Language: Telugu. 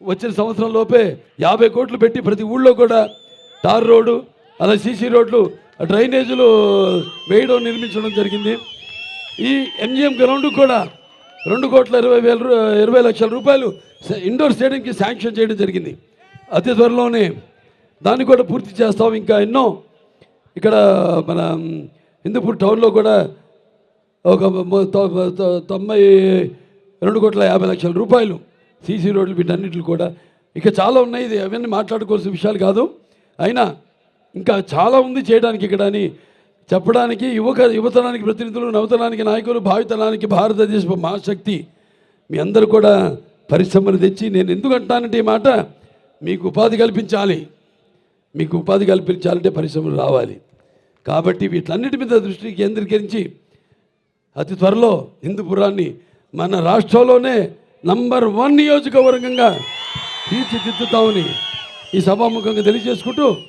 వచ్చిన సంవత్సరం లోపే 50 కోట్లు పెట్టి ప్రతి ఊళ్ళో కూడా తార్ రోడ్డు అలా సీసీ రోడ్లు డ్రైనేజీలు వేయడం నిర్మించడం జరిగింది. ఈ ఎంజిఎం గ్రౌండ్ కూడా 2,20,00,000 రూపాయలు ఇండోర్ స్టేడియంకి శాంక్షన్ చేయడం జరిగింది. అతి త్వరలోనే దాన్ని కూడా పూర్తి చేస్తాం. ఇంకా ఎన్నో ఇక్కడ మన హిందూపూర్ టౌన్లో కూడా ఒక 92,50,00,000 రూపాయలు సీసీ రోడ్లు వీటన్నిటిని కూడా ఇక చాలా ఉన్నాయి. ఇది అవన్నీ మాట్లాడుకోవాల్సిన విషయాలు కాదు. అయినా ఇంకా చాలా ఉంది చేయడానికి ఇక్కడ అని చెప్పడానికి యువతరానికి ప్రతినిధులు, నవతరానికి నాయకులు, భావితరానికి భారతదేశ మహాశక్తి మీ అందరూ కూడా పరిశ్రమలు తెచ్చి, నేను ఎందుకు అంటానంటే ఈ మాట, మీకు ఉపాధి కల్పించాలి. మీకు ఉపాధి కల్పించాలంటే పరిశ్రమలు రావాలి. కాబట్టి వీటన్నిటి మీద దృష్టి కేంద్రీకరించి అతి త్వరలో హిందూపురాన్ని మన రాష్ట్రంలోనే నంబర్ 1 నియోజకవర్గంగా తీర్చిదిద్దుతామని ఈ సభాముఖంగా తెలియజేసుకుంటూ